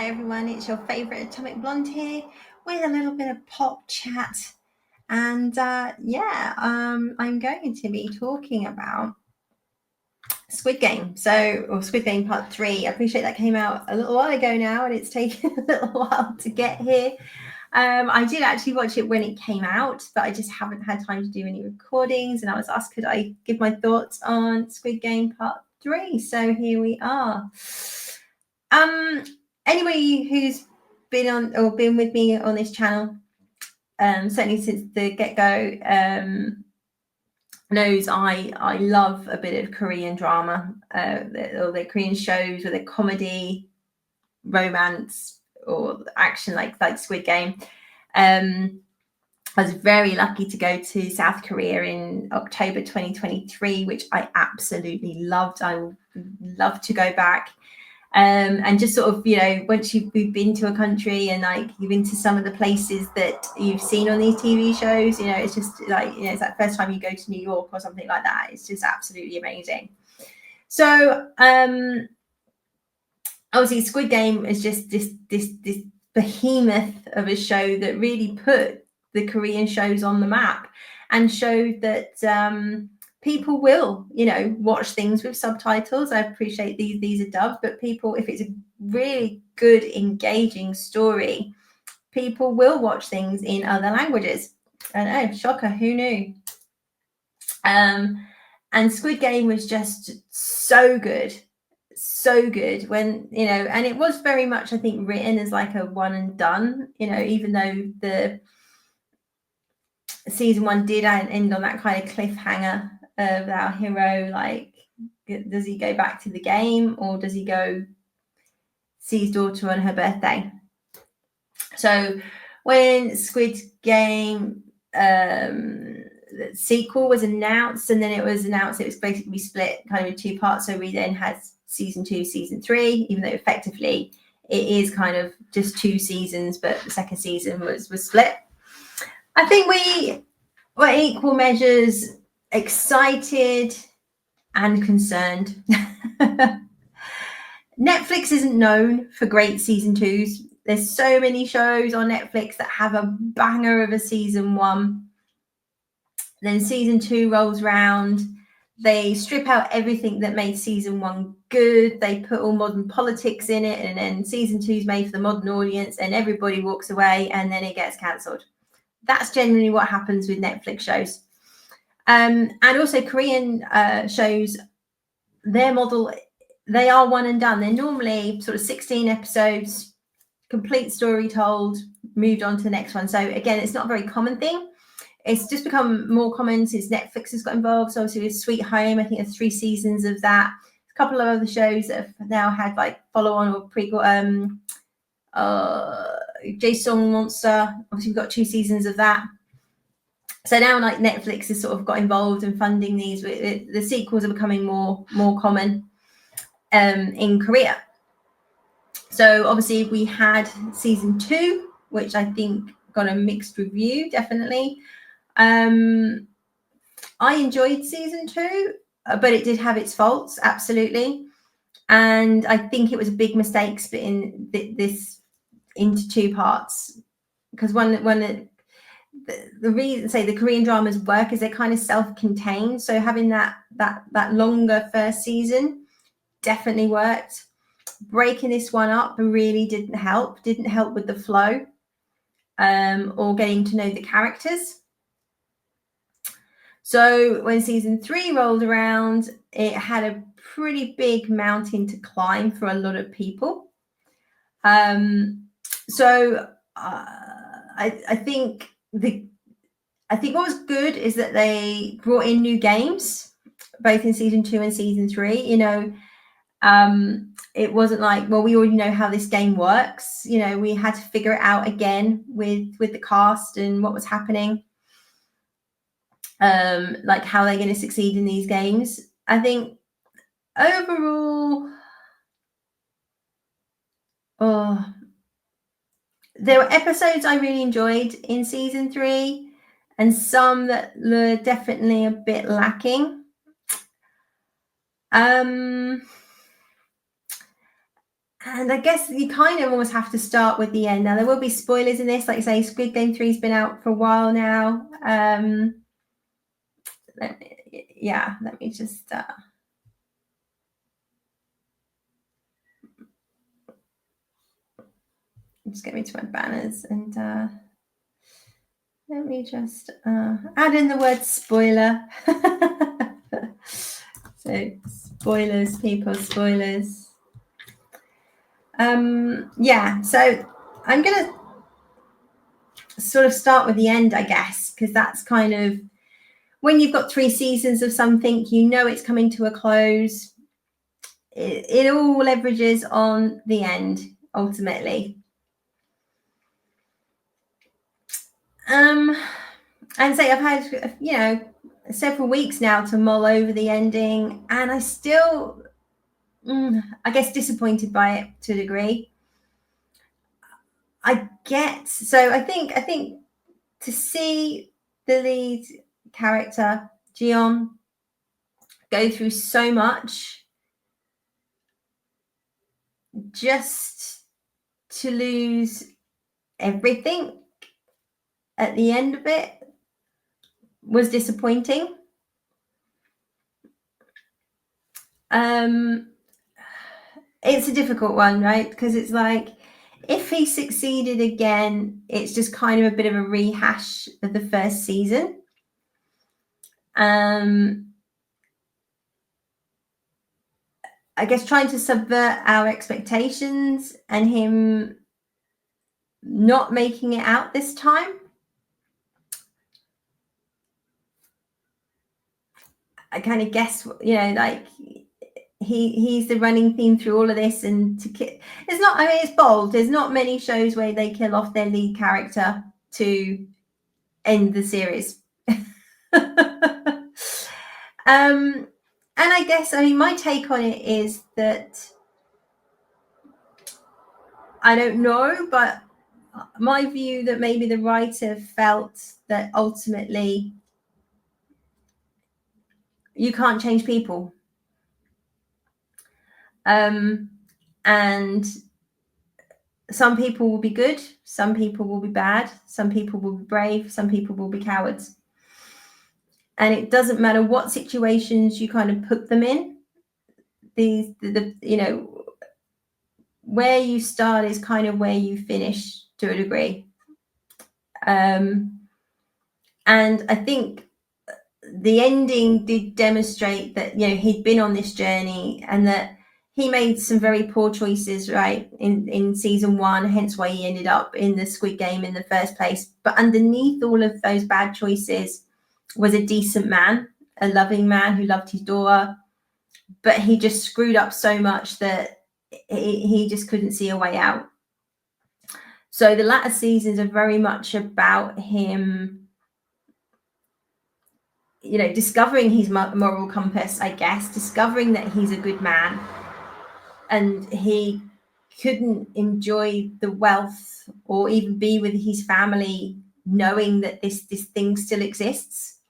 Hi everyone, it's your favourite Atomic Blonde here with a little bit of pop chat. And I'm going to be talking about Squid Game. Or Squid Game Part 3. I appreciate that came out a little while ago now and it's taken a little while to get here. I did actually watch it when it came out, but I just haven't had time to do any recordings. And I was asked, could I give my thoughts on Squid Game Part 3? So here we are. Anybody who's been on or been with me on this channel, certainly since the get-go, knows I love a bit of Korean drama, or the Korean shows, or the comedy, romance, or action like Squid Game. I was very lucky to go to South Korea in October 2023, which I absolutely loved. I would love to go back. And just sort of, once you've been to a country and like you've been to some of the places that you've seen on these TV shows, it's just like, it's that first time you go to New York or something like that. It's just absolutely amazing. So obviously Squid Game is just this behemoth of a show that really put the Korean shows on the map and showed that people will, watch things with subtitles. I appreciate these are dubbed, but people, if it's a really good, engaging story, people will watch things in other languages. I know, shocker, who knew? And Squid Game was just so good when, and it was very much, I think, written as like a one and done, even though the season 1 did end on that kind of cliffhanger of our hero, like, does he go back to the game or does he go see his daughter on her birthday? So when Squid Game the sequel was announced, and then it was basically split kind of in 2 parts. So we then had season 2, season 3, even though effectively it is kind of just 2 seasons, but the second season was split. I think we were equal measures excited and concerned. Netflix isn't known for great season 2s. There's so many shows on Netflix that have a banger of a season 1. Then season 2 rolls round. They strip out everything that made season 1 good. They put all modern politics in it, and then season 2 is made for the modern audience, and everybody walks away, and then it gets cancelled. That's generally what happens with Netflix shows. And also Korean shows, their model, they are one and done. They're normally sort of 16 episodes, complete story told, moved on to the next one. So again, it's not a very common thing. It's just become more common since Netflix has got involved. So obviously with Sweet Home, I think there's 3 seasons of that. A couple of other shows that have now had like follow-on or prequel. Jason Monster, obviously we've got 2 seasons of that. So now like Netflix has sort of got involved in funding these. The sequels are becoming more common in Korea. So obviously we had season 2, which I think got a mixed review, definitely. I enjoyed season 2, but it did have its faults, absolutely. And I think it was a big mistake splitting this into 2 parts, because the reason, say, the Korean dramas work is they're kind of self-contained. So having that longer first season definitely worked. Breaking this one up really didn't help with the flow, or getting to know the characters. So when season 3 rolled around, it had a pretty big mountain to climb for a lot of people. I think what was good is that they brought in new games, both in season 2 and season 3. It wasn't like, well, we already know how this game works. We had to figure it out again with the cast and what was happening. Like how they're going to succeed in these games. I think overall, there were episodes I really enjoyed in season 3, and some that were definitely a bit lacking. And I guess you kind of almost have to start with the end. Now, there will be spoilers in this. Like you say, Squid Game 3's been out for a while now. Let me just... just get me to my banners and let me just add in the word spoiler. So spoilers, people, spoilers. So I'm gonna sort of start with the end, I guess, because that's kind of when you've got 3 seasons of something, you know it's coming to a close. It all leverages on the end ultimately. And say I've had, several weeks now to mull over the ending, and I still, I guess, disappointed by it to a degree. I think to see the lead character, Jion, go through so much just to lose everything at the end of it was disappointing. It's a difficult one, right? Because it's like, if he succeeded again, it's just kind of a bit of a rehash of the first season. I guess trying to subvert our expectations and him not making it out this time. I kind of guess, like he's the running theme through all of this, and it's bold. There's not many shows where they kill off their lead character to end the series. And I guess, my take on it is that I don't know, but my view that maybe the writer felt that ultimately you can't change people. And some people will be good, some people will be bad, some people will be brave, some people will be cowards. And it doesn't matter what situations you kind of put them in. Where you start is kind of where you finish to a degree. And I think the ending did demonstrate that, he'd been on this journey and that he made some very poor choices, right, in season 1, hence why he ended up in the Squid Game in the first place. But underneath all of those bad choices was a decent man, a loving man who loved his daughter, but he just screwed up so much that he just couldn't see a way out. So the latter seasons are very much about him, discovering his moral compass, I guess, discovering that he's a good man, and he couldn't enjoy the wealth or even be with his family knowing that this thing still exists,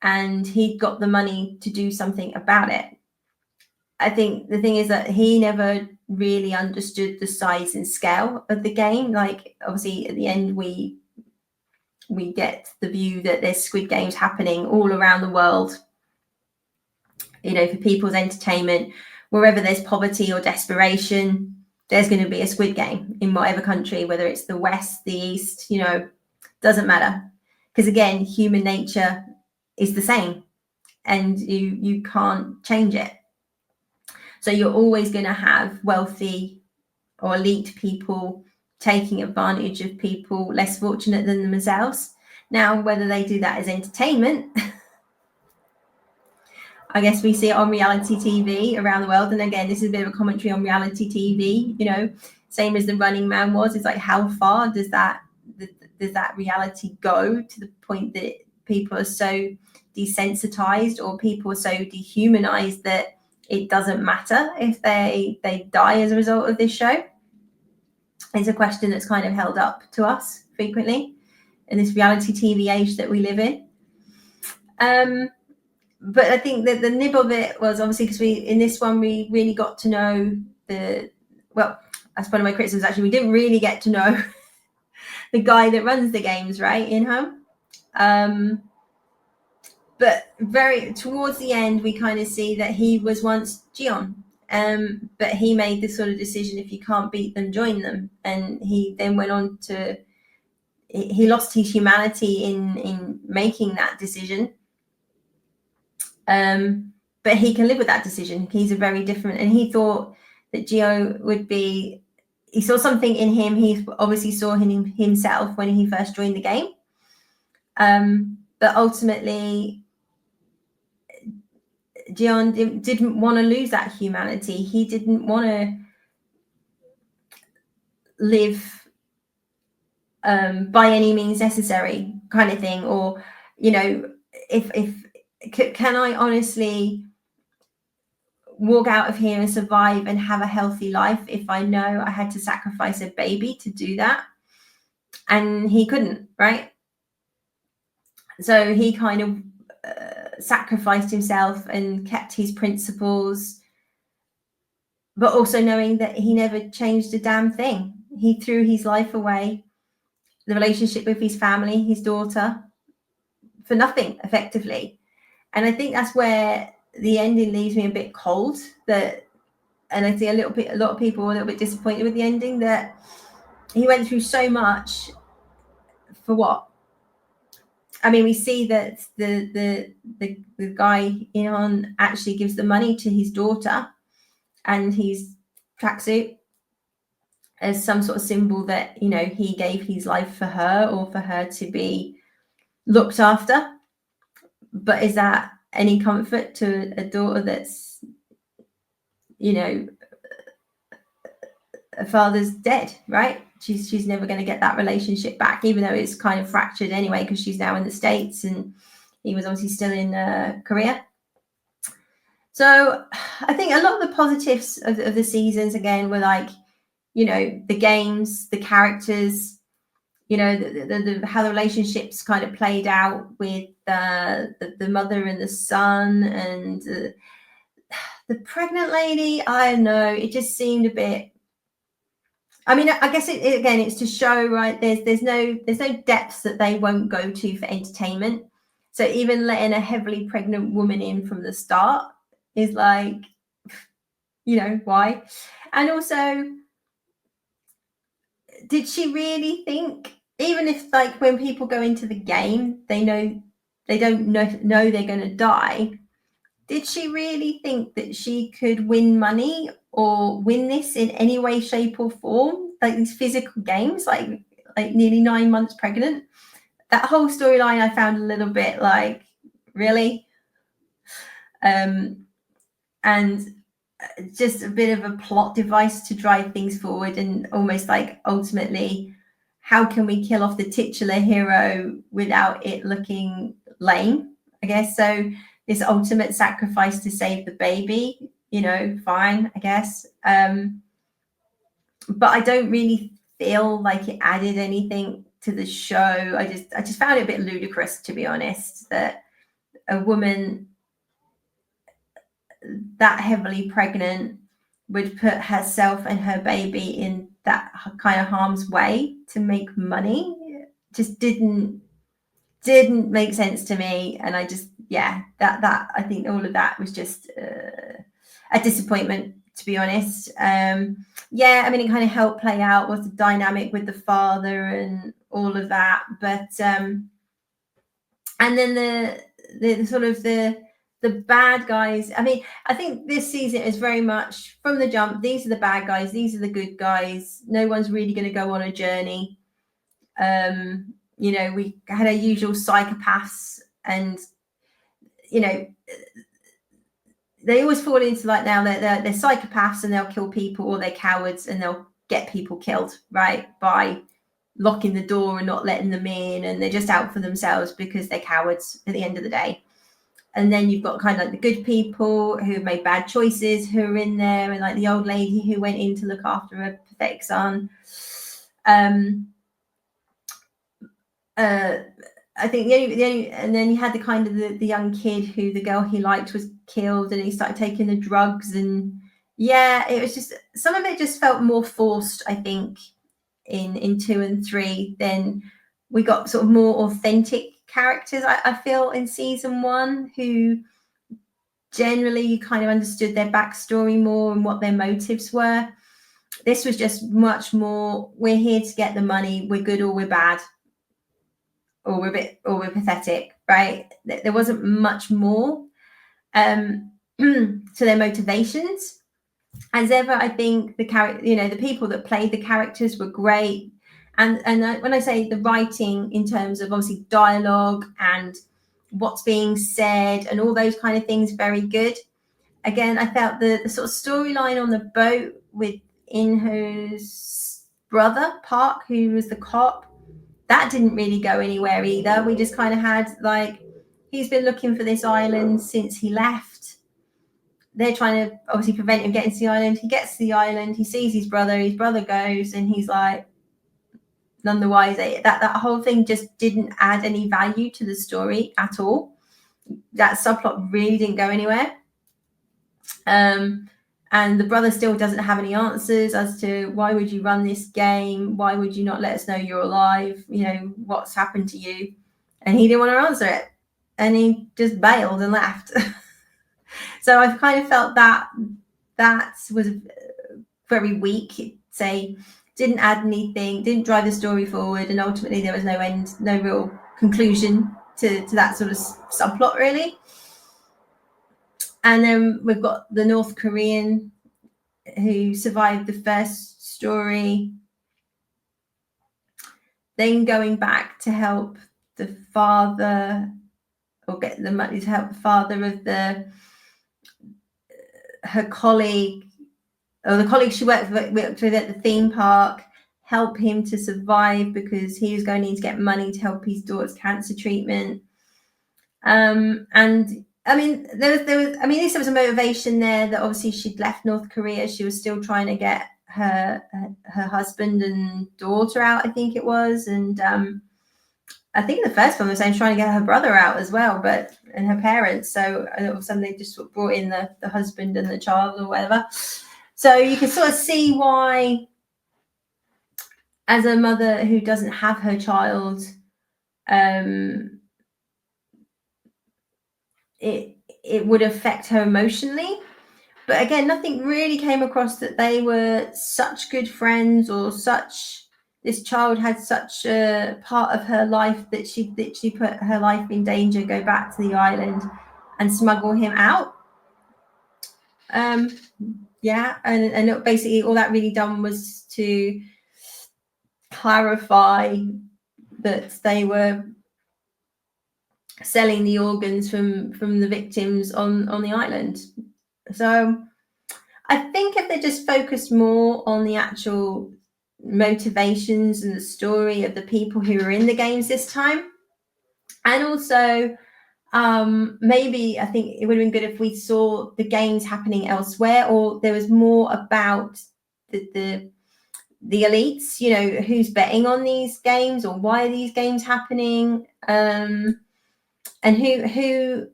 and he got the money to do something about it. I think the thing is that he never really understood the size and scale of the game. Like, obviously at the end we get the view that there's Squid Games happening all around the world, for people's entertainment. Wherever there's poverty or desperation, there's going to be a Squid Game in whatever country, whether it's the West, the East, doesn't matter. Because again, human nature is the same, and you can't change it. So you're always going to have wealthy or elite people taking advantage of people less fortunate than themselves. Now, whether they do that as entertainment, I guess we see it on reality TV around the world. And again, this is a bit of a commentary on reality TV, same as The Running Man was. It's like, how far does that reality go, to the point that people are so desensitized or people are so dehumanized that it doesn't matter if they die as a result of this show? It's a question that's kind of held up to us frequently in this reality TV age that we live in. But I think that the nib of it was, obviously, because in this one we really got to know well, that's one of my criticisms actually. We didn't really get to know the guy that runs the games, right, in home. But very towards the end, we kind of see that he was once Gion. But he made this sort of decision: if you can't beat them, join them. And he then went on to, he lost his humanity in making that decision. But he can live with that decision. He's a very different, and he thought that Gio would be. He saw something in him. He obviously saw in himself when he first joined the game. But ultimately, Gion didn't want to lose that humanity. He didn't want to live by any means necessary, kind of thing. Or, you know, if can I honestly walk out of here and survive and have a healthy life if I know I had to sacrifice a baby to do that? And he couldn't, right? So he kind of sacrificed himself and kept his principles, but also knowing that he never changed a damn thing. He threw his life away, the relationship with his family, his daughter, for nothing, effectively. And I think that's where the ending leaves me a bit cold. That, and I see a lot of people are a little bit disappointed with the ending, that he went through so much for what? I mean, we see that the guy Ion actually gives the money to his daughter and his tracksuit as some sort of symbol that, you know, he gave his life for her, or for her to be looked after. But is that any comfort to a daughter that's, you know, a father's dead, right? She's never going to get that relationship back, even though it's kind of fractured anyway, because she's now in the States and he was obviously still in Korea. So I think a lot of the positives of the seasons, again, were like, you know, the games, the characters, you know, how the relationships kind of played out with the mother and the son, and the pregnant lady. I don't know, it just seemed a bit. I mean, I guess it again, it's to show, right? There's no depths that they won't go to for entertainment. So even letting a heavily pregnant woman in from the start is like, you know, why? And also, did she really think, even if, like, when people go into the game, they don't know they're going to die, did she really think that she could win money or win this in any way, shape, or form? Like these physical games, like nearly 9 months pregnant. That whole storyline I found a little bit like, really? And just a bit of a plot device to drive things forward, and almost like, ultimately, how can we kill off the titular hero without it looking lame, I guess? So this ultimate sacrifice to save the baby, you know, fine, I guess. But I don't really feel like it added anything to the show. I just found it a bit ludicrous, to be honest, that a woman that heavily pregnant would put herself and her baby in that kind of harm's way to make money. Just didn't make sense to me. And I just, that I think all of that was just a disappointment, to be honest. I mean, it kind of helped play out what's the dynamic with the father and all of that, but and then the sort of the bad guys. I mean, I think this season is very much from the jump, these are the bad guys, these are the good guys. No one's really going to go on a journey. You know, we had our usual psychopaths, and, you know, they always fall into, like, now they're psychopaths and they'll kill people, or they're cowards and they'll get people killed, right, by locking the door and not letting them in, and they're just out for themselves because they're cowards at the end of the day. And then you've got kind of like the good people who have made bad choices who are in there, and like the old lady who went in to look after her pathetic son. I think the only, and then you had the kind of the young kid who the girl he liked was killed, and he started taking the drugs, and Yeah, it was just some of it just felt more forced, I think, in 2 and 3 than we got sort of more authentic characters. I feel in season 1 who generally you kind of understood their backstory more and what their motives were. This was just much more, we're here to get the money, we're good or we're bad, or we're pathetic, right? There wasn't much more to their motivations. As ever, I think the character, the people that played the characters were great. And when I say the writing in terms of obviously dialogue and what's being said and all those kind of things, very good. Again, I felt the sort of storyline on the boat with Inho's brother, Park, who was the cop, that didn't really go anywhere either. We just kind of had like, he's been looking for this island since he left. They're trying to obviously prevent him getting to the island. He gets to the island, he sees his brother goes, and he's like, none the wiser. That whole thing just didn't add any value to the story at all. That subplot really didn't go anywhere. And the brother still doesn't have any answers as to why would you run this game? Why would you not let us know you're alive? What's happened to you? And he didn't want to answer it. And he just bailed and left. So I've kind of felt that was very weak. Say, didn't add anything, didn't drive the story forward, and ultimately there was no real conclusion to that sort of subplot, really. And then we've got the North Korean who survived the first story, then going back to help the father, or get the money to help the father of her colleague, or the colleague she worked with at the theme park, help him to survive because he was going to need to get money to help his daughter's cancer treatment. And I mean, there was a motivation there that obviously she'd left North Korea. She was still trying to get her husband and daughter out, I think it was. And I think the first one was saying trying to get her brother out as well, and her parents. So all of a sudden they just brought in the husband and the child or whatever. So you can sort of see why, as a mother who doesn't have her child, it would affect her emotionally. But again, nothing really came across that they were such good friends, or this child had such a part of her life that she put her life in danger, go back to the island and smuggle him out. Yeah, and basically all that really done was to clarify that they were selling the organs from the victims on the island. So I think if they just focused more on the actual motivations and the story of the people who were in the games this time, and also maybe I think it would have been good if we saw the games happening elsewhere, or there was more about the elites, who's betting on these games, or why are these games happening, and who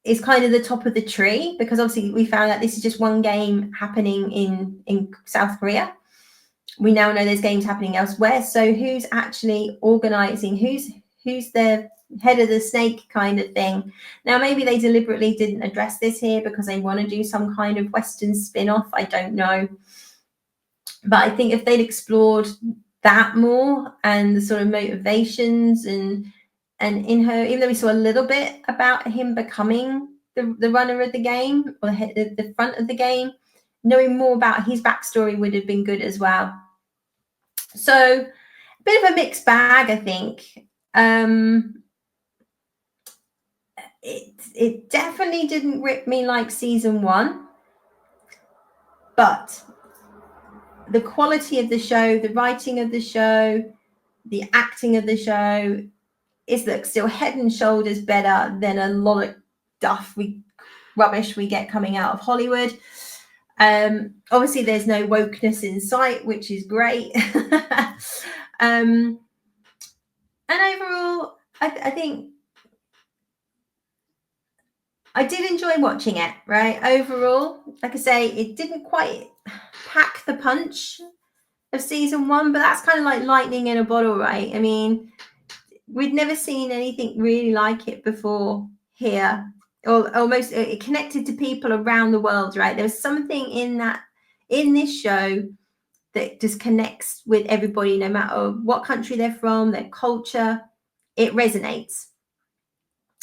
is kind of the top of the tree, because obviously we found that this is just one game happening in South Korea. We now know there's games happening elsewhere. So who's actually organizing? Who's the head of the snake kind of thing? Now, maybe they deliberately didn't address this here because they want to do some kind of Western spin-off. I don't know. But I think if they'd explored that more, and the sort of motivations, and in her, even though we saw a little bit about him becoming the runner of the game, or the front of the game, knowing more about his backstory would have been good as well. So a bit of a mixed bag, I think. It definitely didn't rip me like season 1, but the quality of the show, the writing of the show, the acting of the show is still head and shoulders better than a lot of rubbish we get coming out of Hollywood. Obviously there's no wokeness in sight, which is great. And overall, I think I did enjoy watching it, right? Overall, like I say, it didn't quite pack the punch of season 1, but that's kind of like lightning in a bottle, right? I mean, we'd never seen anything really like it before here, or almost it connected to people around the world, right? There was something in this show that just connects with everybody, no matter what country they're from, their culture. It resonates,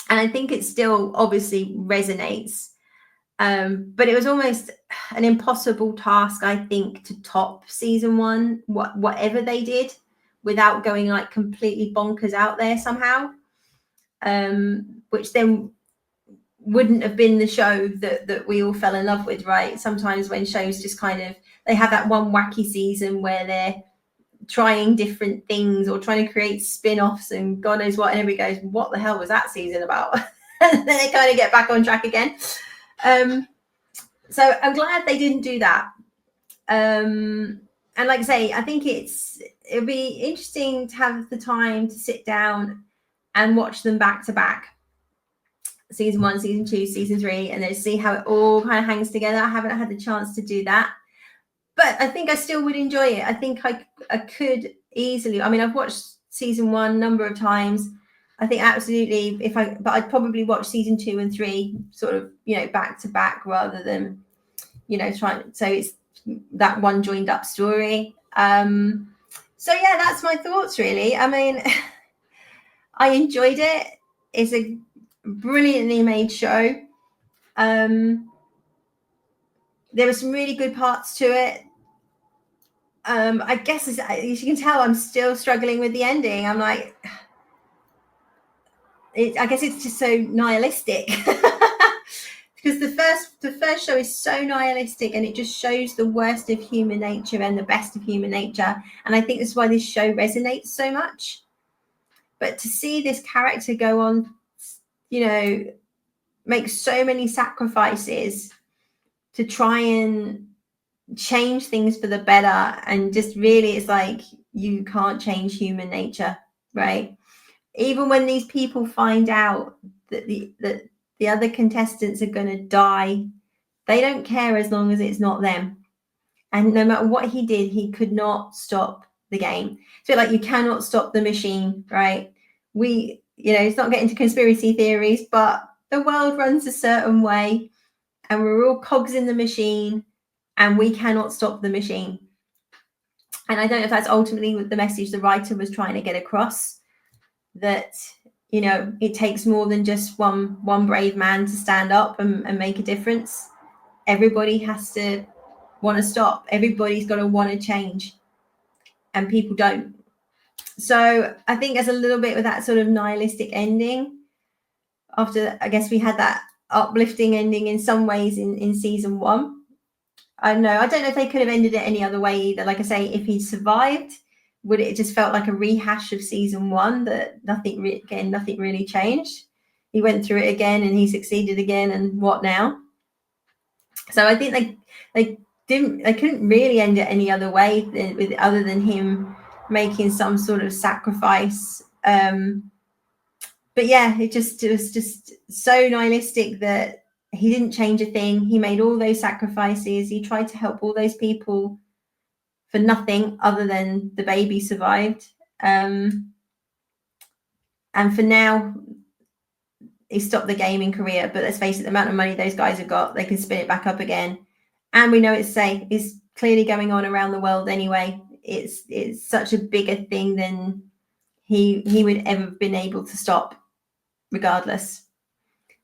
and I think it still obviously resonates. But it was almost an impossible task, I think, to top season 1, whatever they did, without going like completely bonkers out there somehow. Which then wouldn't have been the show that we all fell in love with, right? Sometimes when shows just kind of, they have that one wacky season where they're trying different things or trying to create spin-offs and God knows what, and everybody goes, what the hell was that season about? And then they kind of get back on track again. So I'm glad they didn't do that. And like I say, I think it'll be interesting to have the time to sit down and watch them back to back. Season 1, season 2, season 3, and then see how it all kind of hangs together. I haven't had the chance to do that, but I think I still would enjoy it. I think I could easily. I mean, I've watched season 1 a number of times. I think absolutely, but I'd probably watch season 2 and 3 sort of, back to back rather than, trying. So it's that one joined up story. So yeah, that's my thoughts really. I mean, I enjoyed it. It's a brilliantly made show. There were some really good parts to it. I guess as you can tell, I'm still struggling with the ending. I'm like, I guess it's just so nihilistic. Because the first show is so nihilistic, and it just shows the worst of human nature and the best of human nature. And I think that's why this show resonates so much. But to see this character go on, make so many sacrifices to try and change things for the better, and just really, it's like, you can't change human nature, right? Even when these people find out that the other contestants are going to die, they don't care as long as it's not them. And no matter what he did, he could not stop the game. So like, you cannot stop the machine, right? It's not getting to conspiracy theories, but the world runs a certain way, and we're all cogs in the machine, and we cannot stop the machine. And I don't know if that's ultimately the message the writer was trying to get across, that it takes more than just one brave man to stand up and make a difference. Everybody has to want to stop. Everybody's got to want to change, and people don't. So I think there's a little bit with that sort of nihilistic ending. After, I guess, we had that uplifting ending in some ways in season 1. I don't know if they could have ended it any other way either. Like I say, if he survived, would it just felt like a rehash of season 1, that nothing really changed? He went through it again and he succeeded again, and what now? So I think they couldn't really end it any other way other than him making some sort of sacrifice. But yeah, it was just so nihilistic that he didn't change a thing. He made all those sacrifices. He tried to help all those people for nothing other than the baby survived. And for now, he stopped the game in Korea. But let's face it, the amount of money those guys have got, they can spin it back up again. And we know it's safe. It's clearly going on around the world anyway. It's such a bigger thing than he would ever have been able to stop, regardless.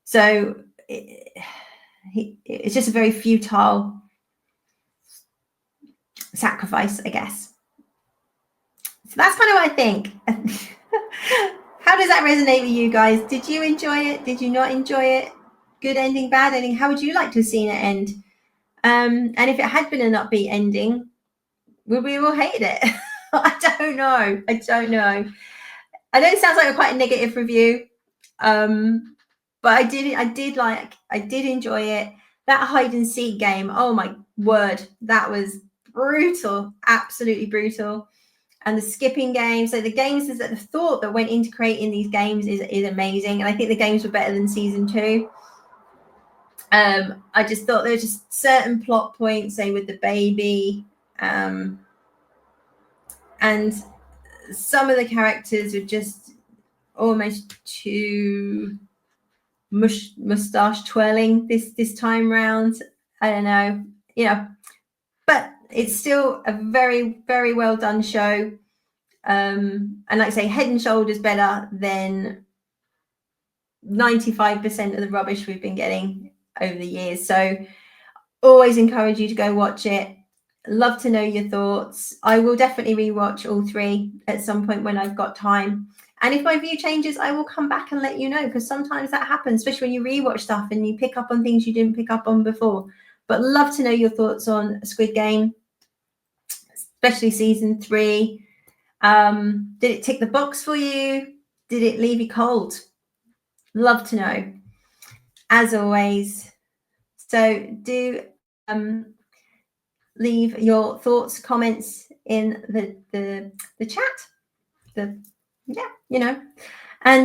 So it's just a very futile sacrifice, I guess. So that's kind of what I think. How does that resonate with you guys? Did you enjoy it? Did you not enjoy it? Good ending, bad ending? How would you like to have seen it end? And if it had been an upbeat ending, would we all hate it? I don't know. I know it sounds like quite a negative review. But I did enjoy it. That hide and seek game, oh my word, that was brutal, absolutely brutal. And the skipping game, so the games, is that the thought that went into creating these games is amazing. And I think the games were better than season 2. I just thought there were just certain plot points, say with the baby, and some of the characters were just almost too mustache twirling this time round. I don't know, but it's still a very, very well done show. And like I say, head and shoulders better than 95% of the rubbish we've been getting over the years. So always encourage you to go watch it. Love to know your thoughts. I will definitely rewatch all three at some point when I've got time. And if my view changes, I will come back and let you know, because sometimes that happens, especially when you rewatch stuff and you pick up on things you didn't pick up on before. But love to know your thoughts on Squid Game, especially season 3. Did it tick the box for you? Did it leave you cold? Love to know, as always. So do leave your thoughts, comments in the chat. And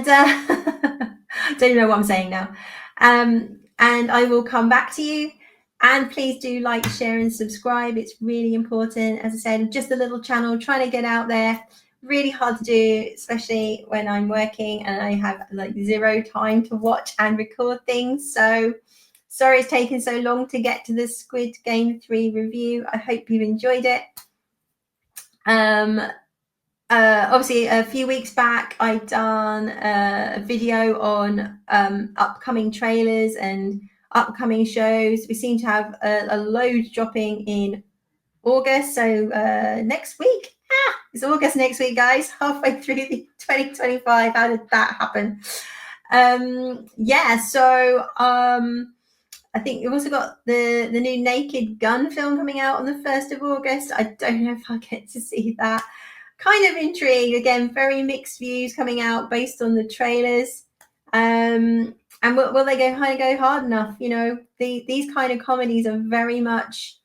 don't even know what I'm saying now. And I will come back to you. And please do like, share, and subscribe. It's really important. As I said, just a little channel trying to get out there. Really hard to do, especially when I'm working and I have like 0 time to watch and record things. So sorry it's taken so long to get to the Squid Game 3 review. I hope you enjoyed it. Obviously, a few weeks back, I'd done a video on upcoming trailers and upcoming shows. We seem to have a load dropping in August. So next week, it's August next week, guys. Halfway through the 2025. How did that happen? So I think we've also got the new Naked Gun film coming out on the 1st of August. I don't know if I'll get to see that. Kind of intrigued. Again, very mixed views coming out based on the trailers. And will they go hard enough? These kind of comedies are very much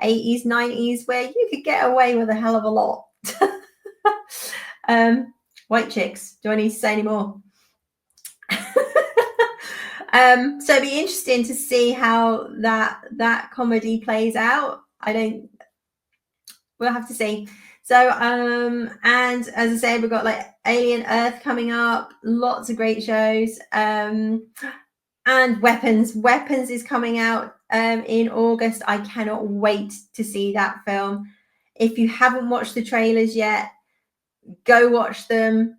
80s, 90s, where you could get away with a hell of a lot. White chicks. Do I need to say any more? So it'd be interesting to see how that comedy plays out. We'll have to see. So and as I said, we've got like Alien Earth coming up, lots of great shows. And Weapons is coming out in August. I cannot wait to see that film. If you haven't watched the trailers yet, go watch them.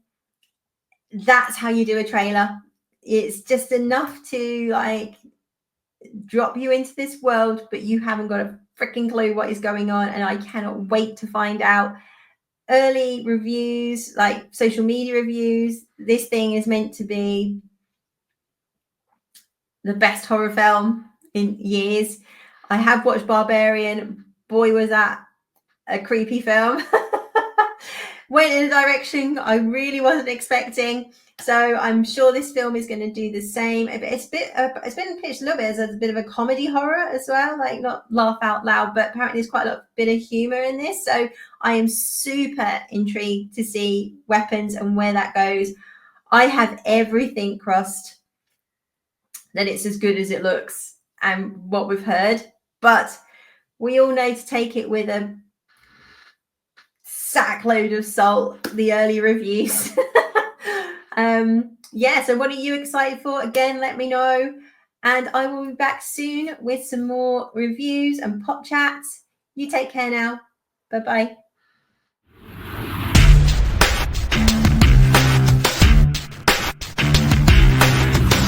That's how you do a trailer. It's just enough to like drop you into this world, but you haven't got a freaking clue what is going on. And I cannot wait to find out. Early reviews, like social media reviews, this thing is meant to be the best horror film in years. I have watched Barbarian. Boy, was that a creepy film. Went in a direction I really wasn't expecting. So I'm sure this film is going to do the same. It's been pitched a little bit as a bit of a comedy horror as well, like not laugh out loud, but apparently there's quite a bit of humor in this. So I am super intrigued to see Weapons and where that goes. I have everything crossed that it's as good as it looks and what we've heard, but we all know to take it with a sackload of salt, the early reviews. So what are you excited for? Again, let me know, and I will be back soon with some more reviews and pop chats. You take care now. Bye-bye.